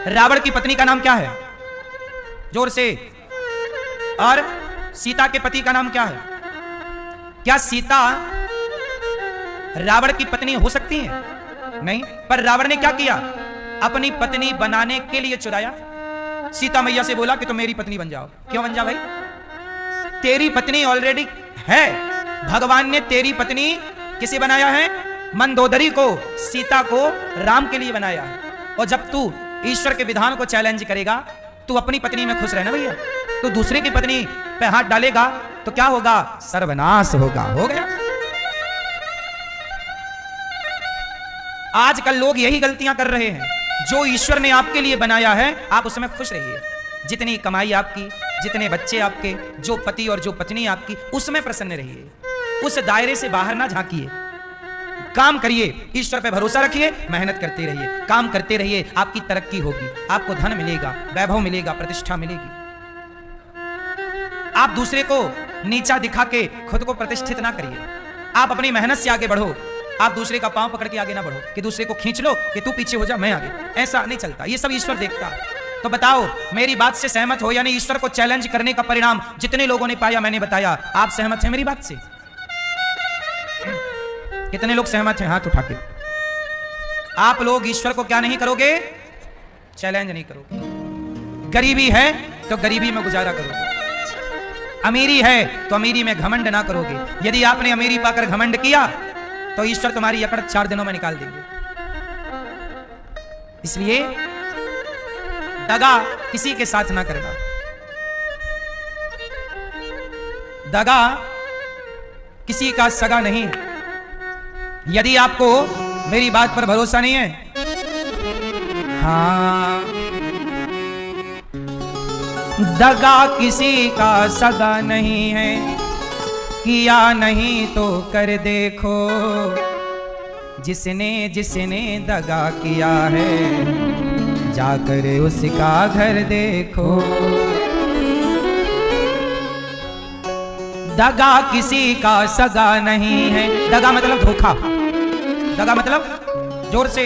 S1: रावण की पत्नी का नाम क्या है? जोर से। और सीता के पति का नाम क्या है? क्या सीता रावण की पत्नी हो सकती है? नहीं। पर रावण ने क्या किया? अपनी पत्नी बनाने के लिए चुराया। सीता मैया से बोला कि तुम मेरी पत्नी बन जाओ। क्यों बन जाओ भाई? तेरी पत्नी ऑलरेडी है। भगवान ने तेरी पत्नी किसे बनाया है? मंदोदरी को, सीता को राम के लिए बनाया है। और जब तू ईश्वर के विधान को चैलेंज करेगा, तू अपनी पत्नी में खुश रहना भैया। तो दूसरे की पत्नी पे हाथ डालेगा तो क्या होगा? सर्वनाश होगा। हो गया। आजकल लोग यही गलतियां कर रहे हैं। जो ईश्वर ने आपके लिए बनाया है आप उसमें खुश रहिए। जितनी कमाई आपकी, जितने बच्चे आपके, जो पति और जो पत्नी आपकी, उसमें प्रसन्न रहिए। उस दायरे से बाहर ना झांकिए। काम करिए, ईश्वर पे भरोसा रखिए, मेहनत करते रहिए, काम करते रहिए, आपकी तरक्की होगी, आपको धन मिलेगा, वैभव मिलेगा, प्रतिष्ठा मिलेगी। आप दूसरे को नीचा दिखा के खुद को प्रतिष्ठित ना करिए। आप अपनी मेहनत से आगे बढ़ो। आप दूसरे का पांव पकड़ के आगे ना बढ़ो कि दूसरे को खींच लो कि तू पीछे हो जा मैं आगे। ऐसा नहीं चलता, ये सब ईश्वर देखता है। तो बताओ मेरी बात से सहमत हो? यानी ईश्वर को चैलेंज करने का परिणाम जितने लोगों ने पाया मैंने बताया। आप सहमत हैं मेरी बात से? कितने लोग सहमत हैं? हाथ उठा के। आप लोग ईश्वर को क्या नहीं करोगे? चैलेंज नहीं करोगे। गरीबी है तो गरीबी में गुजारा करोगे, अमीरी है तो अमीरी में घमंड ना करोगे। यदि आपने अमीरी पाकर घमंड किया तो ईश्वर तुम्हारी अकड़ 4 दिनों में निकाल देंगे। इसलिए दगा किसी के साथ ना करना। दगा किसी का सगा नहीं। यदि आपको मेरी बात पर भरोसा नहीं है, हाँ, दगा किसी का सगा नहीं है, किया नहीं तो कर देखो, जिसने जिसने दगा किया है जाकर उसका घर देखो। दगा किसी का सगा नहीं है। दगा मतलब धोखा। दगा मतलब जोर से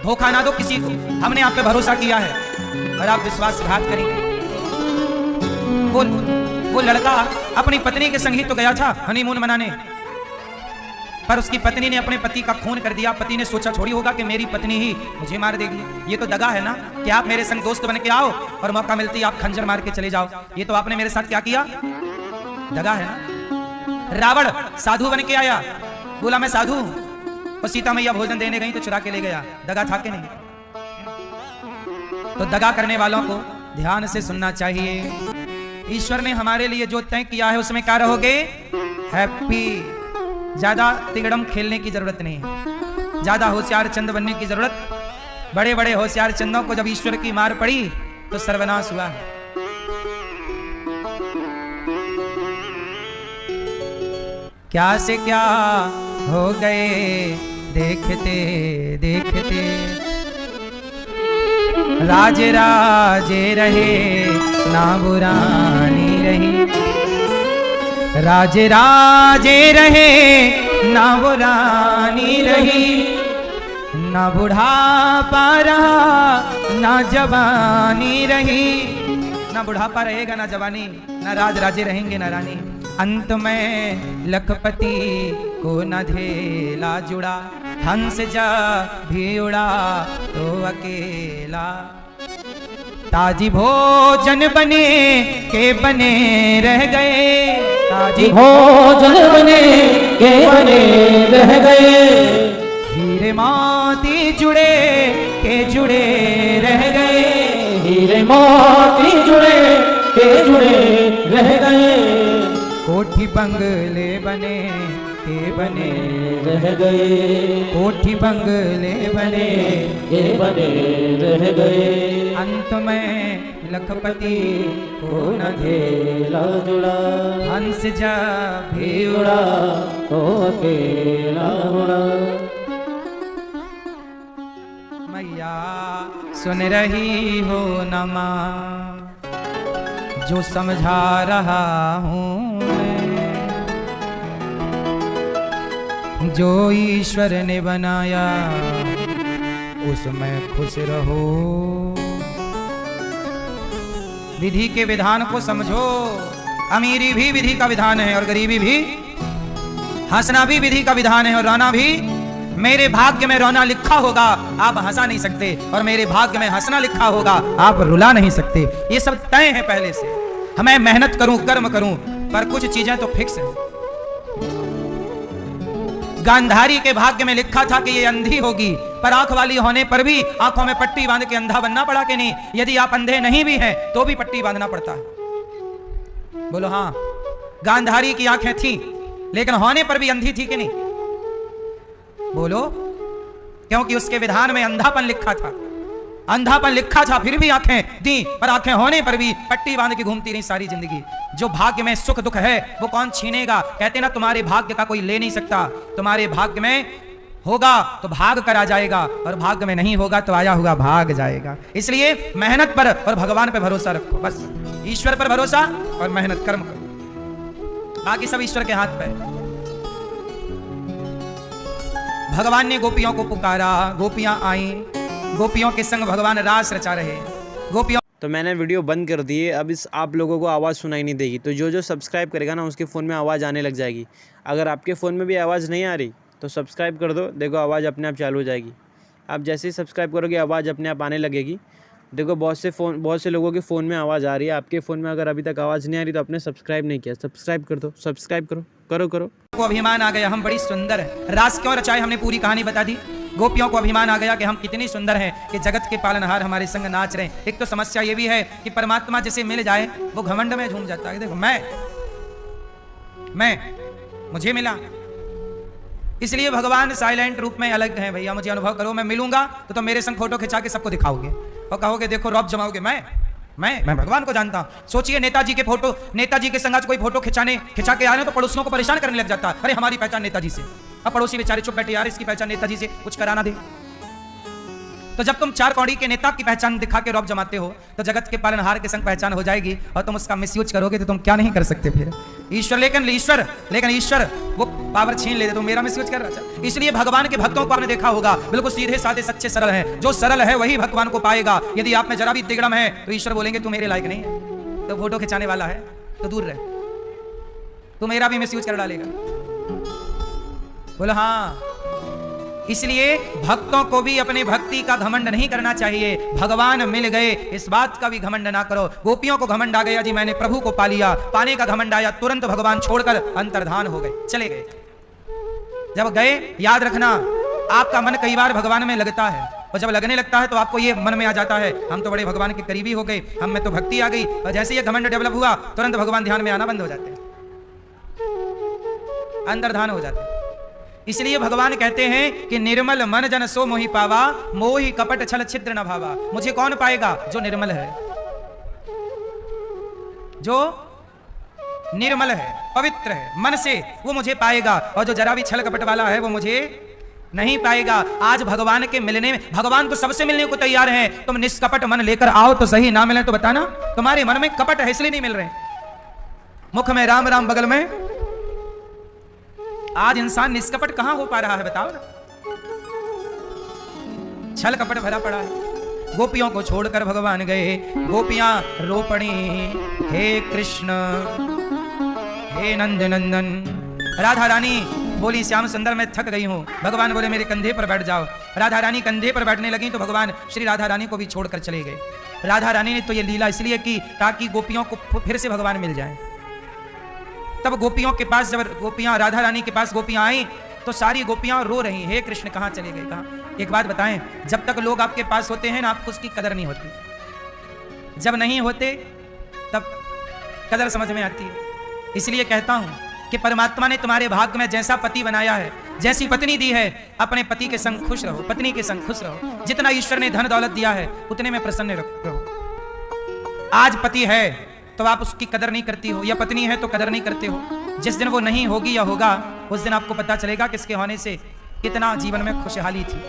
S1: धोखा ना दो किसी को। हमने आप पे भरोसा किया है और आप विश्वासघात करेंगे। वो लड़का अपनी पत्नी के संग ही तो गया था हनीमून मनाने, पर उसकी पत्नी ने अपने पति का खून कर दिया। पति ने सोचा थोड़ी होगा कि मेरी पत्नी ही मुझे मार देगी। ये तो दगा है ना कि आप मेरे संग दोस्त बन के आओ और मौका मिलती आप खंजर मार के चले जाओ। ये तो आपने मेरे साथ क्या किया? दगा है ना। रावण साधु बन के आया, बोला मैं साधु हूं, और सीता मैया भोजन देने गई तो चुरा के ले गया। दगा था कि नहीं? तो दगा करने वालों को ध्यान से सुनना चाहिए। ईश्वर ने हमारे लिए जो तय किया है उसमें क्या रहोगे? हैप्पी। ज्यादा तिगड़म खेलने की जरूरत नहीं है, ज्यादा होशियार चंद बनने की जरूरत। बड़े बड़े होशियार चंदों को जब ईश्वर की मार पड़ी तो सर्वनाश हुआ है। क्या से क्या हो गए देखते देखते राजे राजे रहे ना बुरानी रही, राजे राजे रहे ना बुरानी रही, ना बुढ़ापा रहा ना जवानी रही, ना बुढ़ापा रहेगा ना जवानी, ना राज राजे रहेंगे ना रानी। अंत में लखपति को न धेला जुड़ा, हंस जा भी उड़ा तो अकेला। ताजी भोजन बने के बने रह गए, ताजी
S3: भोजन बने के बने रह गए,
S1: हीरे मोती जुड़े के जुड़े रह गए,
S3: हीरे मोती जुड़े के जुड़े रह गए,
S1: कोठी बंगले बने के बने
S3: रह गए,
S1: कोठी बंगले बने
S3: के बने रह गए।
S1: अंत में लखपति को न
S3: धेला जुड़ा,
S1: हंस जा भी उड़ा
S3: उड़ा तो अकेला उड़ा।
S1: मैया सुन रही हो न माँ, जो समझा रहा हूँ मैं, जो ईश्वर ने बनाया उसमें खुश रहो। विधि के विधान को समझो, अमीरी भी विधि का विधान है और गरीबी भी, हंसना भी विधि का विधान है और रोना भी। मेरे भाग्य में रोना लिखा होगा, आप हंसा नहीं सकते, और मेरे भाग्य में हंसना लिखा होगा, आप रुला नहीं सकते। ये सब तय है पहले से। हमें मेहनत करूं, कर्म करूं, पर कुछ चीजें तो फिक्स है। गांधारी के भाग्य में लिखा था कि ये अंधी होगी, पर आंख वाली होने पर भी आंखों में पट्टी बांध के अंधा बनना पड़ा कि नहीं? यदि आप अंधे नहीं भी हैं तो भी पट्टी बांधना पड़ता है। बोलो हाँ। गांधारी की आंखें थी लेकिन होने पर भी अंधी थी कि नहीं? बोलो। क्योंकि उसके विधान में अंधापन लिखा था, अंधापन लिखा था, फिर भी आंखें दी, पर आंखें होने पर भी पट्टी बांध के घूमती रही सारी जिंदगी। जो भाग्य में सुख दुख है वो कौन छीनेगा? कहते ना तुम्हारे भाग्य का कोई ले नहीं सकता। तुम्हारे भाग्य में होगा तो भाग कर आ जाएगा, और भाग्य में नहीं होगा तो आया हुआ भाग जाएगा। इसलिए मेहनत पर और भगवान पर भरोसा रखो, बस ईश्वर पर भरोसा और मेहनत कर्म करो, बाकी सब ईश्वर के हाथ पे। भगवान ने गोपियों को पुकारा, गोपियां आई, गोपियों के संग भगवान रास रचा रहे। गोपियों
S2: तो मैंने वीडियो बंद कर दी है, अब इस आप लोगों को आवाज़ सुनाई नहीं देगी। तो जो जो सब्सक्राइब करेगा ना उसके फ़ोन में आवाज़ आने लग जाएगी। अगर आपके फ़ोन में भी आवाज़ नहीं आ रही तो सब्सक्राइब कर दो, देखो आवाज़ अपने आप चालू हो जाएगी। आप जैसे ही सब्सक्राइब करोगे आवाज़ अपने आप आने लगेगी। देखो बहुत से लोगों के फ़ोन में आवाज़ आ रही है, आपके फ़ोन में अगर अभी तक आवाज़ नहीं आ रही तो आपने सब्सक्राइब नहीं किया, सब्सक्राइब कर दो, सब्सक्राइब करो।
S1: को अभिमान आ गया, हम बड़ी सुंदर है। रास क्यों रचाए हमने पूरी कहानी बता दी। गोपियों को अभिमान आ गया कि हम कितनी सुंदर हैं कि जगत के पालनहार हमारे संग नाच रहे हैं। एक तो समस्या ये भी है कि परमात्मा जिसे मिल जाए वो घमंड में झूम जाता है। देखो मैं मुझे मिला, इसलिए भगवान साइलेंट रूप में अलग हैं। भैया मुझे अनुभव करो, मैं मिलूंगा तो तुम मेरे संग फोटो खिंचा के सबको दिखाओगे और कहोगे देखो रौब जमाओगे। मैं भगवान को जानता हूं। सोचिए नेताजी के संग आज कोई फोटो खिंचा के आ रहे हो तो पड़ोसियों को परेशान करने लग जाता है। अरे हमारी पहचान नेताजी से। अब पड़ोसी बेचारे चुप बैठे, यार इसकी पहचान नेताजी से, कुछ कराना दे। तो जब तुम चार कौड़ी के नेता की पहचान दिखा के रौब जमाते हो तो जगत के पालनहार के संग पहचान हो जाएगी, और तुम उसका मिसयूज करोगे तो तुम क्या नहीं कर सकते फिर। लेकिन ईश्वर वो पावर छीन लेते, तो मेरा मिसयूज कर रहा था। इसलिए भगवान के भक्तों को आपने देखा होगा बिल्कुल सीधे साधे सच्चे सरल हैं। जो सरल है वही भगवान को पाएगा। यदि आप में जरा भी तिगड़म है तो ईश्वर बोलेंगे तू मेरे लायक नहीं है, तो फोटो खिंचाने वाला है तो दूर रहे, तू मेरा भी मिसयूज कर डालेगा। बोलो हाँ। इसलिए भक्तों को भी अपने भक्ति का घमंड नहीं करना चाहिए। भगवान मिल गए इस बात का भी घमंड ना करो। गोपियों को घमंड आ गया जी मैंने प्रभु को पा लिया, पाने का घमंड आया, तुरंत भगवान छोड़कर अंतर्धान हो गए, चले गए। जब गए याद रखना आपका मन कई बार भगवान में लगता है, और जब लगने लगता है तो आपको ये मन में आ जाता है हम तो बड़े भगवान के करीबी हो गए, हम में तो भक्ति आ गई। और जैसे ये घमंड डेवलप हुआ तुरंत भगवान ध्यान में आना बंद हो जाते हैं, अंतर्धान हो जाते हैं। इसलिए भगवान कहते हैं कि निर्मल मन जन सो मोहि पावा, मोहि कपट छल छिद्र न भावा। मुझे कौन पाएगा? जो निर्मल है, जो निर्मल है, पवित्र है मन से, वो मुझे पाएगा। और जो जरा भी छल कपट वाला है वो मुझे नहीं पाएगा। आज भगवान के मिलने में, भगवान तो सबसे मिलने को तैयार है। तुम निष्कपट मन लेकर आओ तो सही, ना मिले तो बताना। तुम्हारे मन में कपट है इसलिए नहीं मिल रहे। मुख में राम राम, बगल में आज इंसान निष्कपट कहां हो पा रहा है बताओ ना। छल कपट भरा पड़ा है। गोपियों को छोड़कर भगवान गए। गोपियां रो पड़ी, हे कृष्ण हे नंद नंदन। राधा रानी बोली श्याम सुंदर मैं थक गई हूं। भगवान बोले मेरे कंधे पर बैठ जाओ। राधा रानी कंधे पर बैठने लगी तो भगवान श्री राधा रानी को भी छोड़कर चले गए। राधा रानी ने तो ये लीला इसलिए की ताकि गोपियों को फिर से भगवान मिल जाए। तब गोपियों के पास जब गोपियां राधा रानी के पास गोपियां आई तो सारी गोपियां रो रही, हे कृष्ण कहां चले गए कहां। एक बात बताएं, जब तक लोग आपके पास होते हैं ना आपको उसकी कदर नहीं होती। जब नहीं होते तब कदर समझ में आती है। इसलिए कहता हूं कि परमात्मा ने तुम्हारे भाग्य में जैसा पति बनाया है, जैसी पत्नी दी है, अपने पति के संग खुश रहो, पत्नी के संग खुश रहो। जितना ईश्वर ने धन दौलत दिया है उतने में प्रसन्न रहो। आज पति है तो आप उसकी कदर नहीं करती हो, या पत्नी है तो कदर नहीं करते हो। जिस दिन वो नहीं होगी या होगा उस दिन आपको पता चलेगा कि इसके होने से कितना जीवन में खुशहाली थी।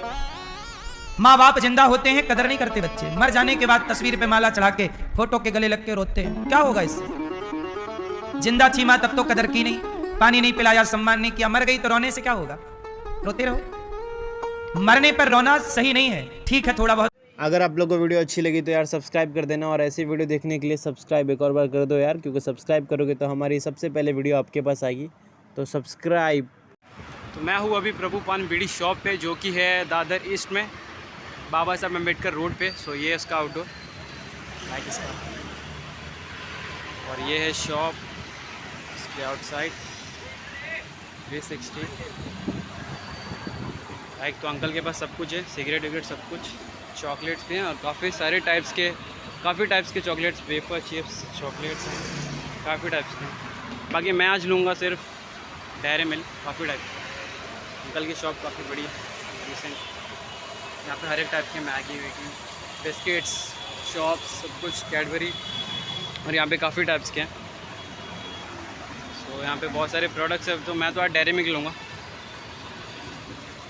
S1: माँ बाप जिंदा होते हैं कदर नहीं करते बच्चे, मर जाने के बाद तस्वीर पे माला चढ़ा के फोटो के गले लग के रोते हैं। क्या होगा इससे? जिंदा थी माँ तब तो कदर की नहीं, पानी नहीं पिलाया, सम्मान नहीं किया। मर गई तो रोने से क्या होगा? रोते रहो। मरने पर रोना सही नहीं है, ठीक है थोड़ा बहुत।
S2: अगर आप लोगों को वीडियो अच्छी लगी तो यार सब्सक्राइब कर देना, और ऐसी वीडियो देखने के लिए सब्सक्राइब एक और बार कर दो यार, क्योंकि सब्सक्राइब करोगे तो हमारी सबसे पहले वीडियो आपके पास आएगी। तो सब्सक्राइब। तो मैं हूँ अभी प्रभु पान बीड़ी शॉप पे, जो कि है दादर ईस्ट में, बाबा साहब अम्बेडकर रोड पे। सो ये है उसका आउटडोर लाइक इसका, और ये है शॉप इसके आउटसाइड 360 लाइक। तो अंकल के पास सब कुछ है, सिगरेट विगरेट सब कुछ, चॉकलेट्स भी हैं, और काफ़ी टाइप्स के चॉकलेट्स, वेफर चिप्स चॉकलेट्स हैं, काफ़ी टाइप्स के। बाकी मैं आज लूँगा सिर्फ डेयरी मिल्क, काफ़ी टाइप। अंकल की शॉप काफ़ी बड़ी है, रिसेंट। यहाँ पे हर एक टाइप के मैगी वैगी, बिस्किट्स, शॉप्स, सब कुछ, कैडबरी, और यहाँ पे काफ़ी टाइप्स के हैं। सो यहाँ पे बहुत सारे प्रोडक्ट्स हैं। तो मैं तो आज डेयरी मिल्क लूँगा,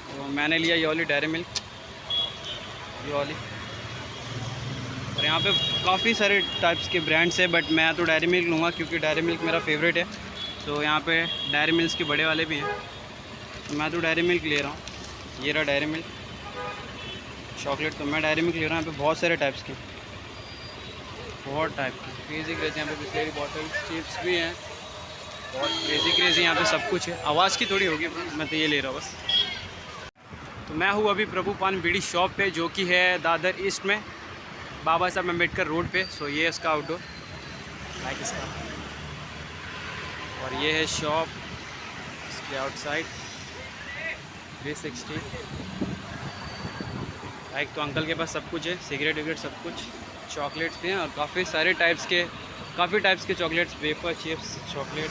S2: तो मैंने लिया ये वाली डेयरी मिल्क, ये वाली। और यहाँ पे काफ़ी सारे टाइप्स के ब्रांड्स हैं, बट मैं तो डेयरी मिल्क लूँगा क्योंकि डेयरी मिल्क मेरा फेवरेट है। तो यहाँ पे डेयरी मिल्क के बड़े वाले भी हैं, तो मैं तो डेयरी मिल्क ले रहा हूँ। ये रहा डेयरी मिल्क चॉकलेट, तो मैं डेयरी मिल्क ले रहा हूँ। यहाँ पे बहुत सारे टाइप्स के, बहुत टाइप के, क्रेजी क्रेजी। यहाँ पे बिस्लेरी बॉटल, चिप्स भी हैं, बहुत क्रेजी यहाँ पे सब कुछ है। आवाज़ की थोड़ी होगी, मैं तो ये ले रहा हूँ बस। तो मैं हूँ अभी प्रभु पान बीड़ी शॉप पे, जो कि है दादर ईस्ट में, बाबा साहब अम्बेडकर रोड पे। सो ये है उसका आउटडोर लाइक इसका, और ये है शॉप इसके आउटसाइड 360 लाइक। तो अंकल के पास सब कुछ है, सिगरेट विगरेट सब कुछ, चॉकलेट्स भी हैं, और काफ़ी टाइप्स के चॉकलेट्स, वेफर चिप्स चॉकलेट।